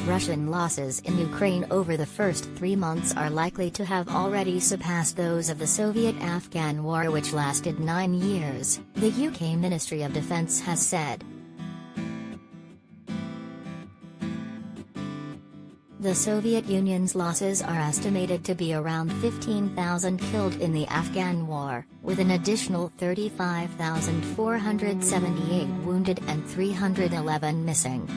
Russian losses in Ukraine over the first 3 months are likely to have already surpassed those of the Soviet-Afghan War, which lasted 9 years, the UK Ministry of Defence has said. The Soviet Union's losses are estimated to be around 15,000 killed in the Afghan war, with an additional 35,478 wounded and 311 missing.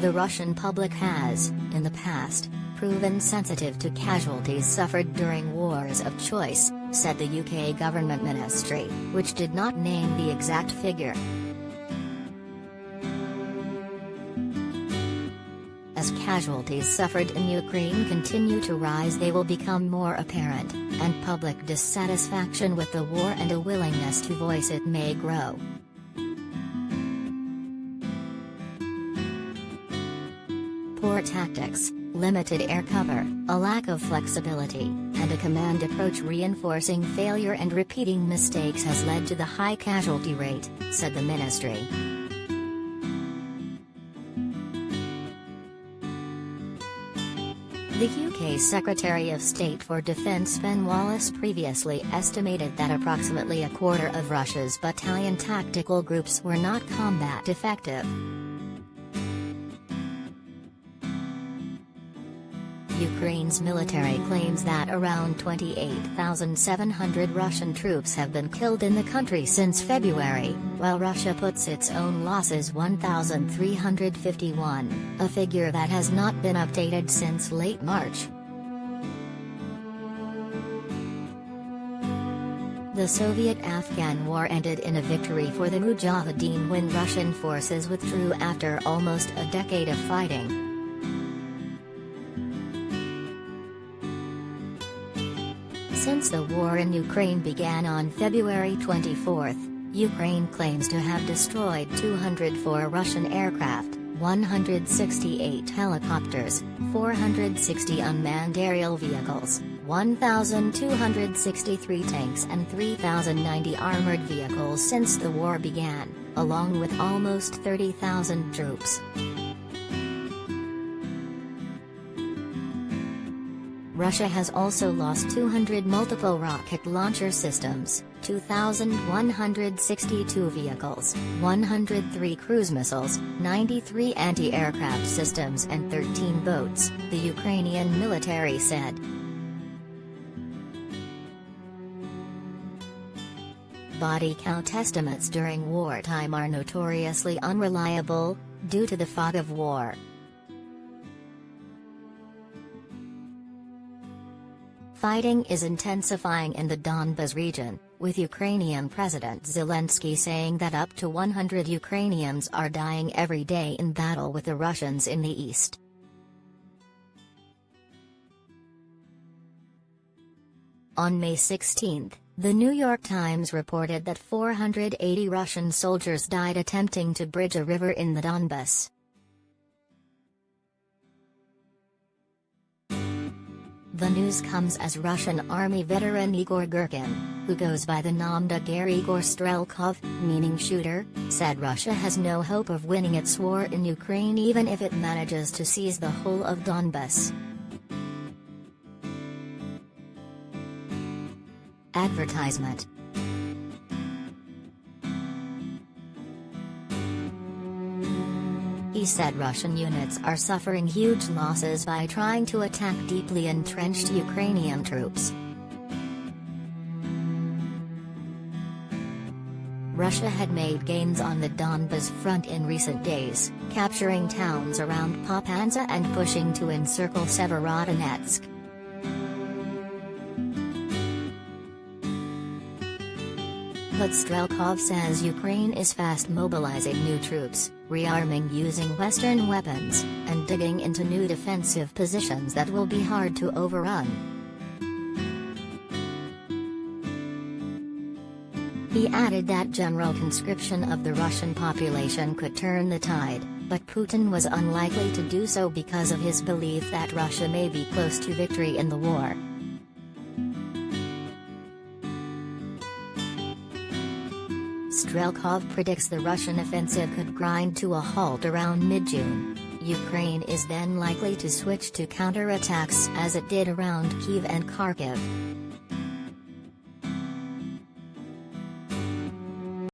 The Russian public has, in the past, proven sensitive to casualties suffered during wars of choice, said the UK government ministry, which did not name the exact figure. As casualties suffered in Ukraine continue to rise, they will become more apparent, and public dissatisfaction with the war and a willingness to voice it may grow. Poor tactics, limited air cover, a lack of flexibility, and a command approach reinforcing failure and repeating mistakes has led to the high casualty rate, said the ministry. The UK Secretary of State for Defence Ben Wallace previously estimated that approximately a quarter of Russia's battalion tactical groups were not combat effective. Ukraine's military claims that around 28,700 Russian troops have been killed in the country since February, while Russia puts its own losses 1,351, a figure that has not been updated since late March. The Soviet-Afghan war ended in a victory for the Mujahideen when Russian forces withdrew after almost a decade of fighting. Since the war in Ukraine began on February 24, Ukraine claims to have destroyed 204 Russian aircraft, 168 helicopters, 460 unmanned aerial vehicles, 1,263 tanks and 3,090 armored vehicles since the war began, along with almost 30,000 troops. Russia has also lost 200 multiple rocket launcher systems, 2,162 vehicles, 103 cruise missiles, 93 anti-aircraft systems and 13 boats, the Ukrainian military said. Body count estimates during wartime are notoriously unreliable, due to the fog of war. Fighting is intensifying in the Donbas region, with Ukrainian President Zelensky saying that up to 100 Ukrainians are dying every day in battle with the Russians in the east. On May 16, the New York Times reported that 480 Russian soldiers died attempting to bridge a river in the Donbas. The news comes as Russian Army veteran Igor Girkin, who goes by the Namdagir Igor Strelkov, meaning shooter, said Russia has no hope of winning its war in Ukraine even if it manages to seize the whole of Donbas. Advertisement. He said Russian units are suffering huge losses by trying to attack deeply entrenched Ukrainian troops. Russia had made gains on the Donbas front in recent days, capturing towns around Popasna and pushing to encircle Severodonetsk. But Strelkov says Ukraine is fast mobilizing new troops, rearming using Western weapons, and digging into new defensive positions that will be hard to overrun. He added that general conscription of the Russian population could turn the tide, but Putin was unlikely to do so because of his belief that Russia may be close to victory in the war. Strelkov predicts the Russian offensive could grind to a halt around mid-June. Ukraine is then likely to switch to counterattacks as it did around Kyiv and Kharkiv.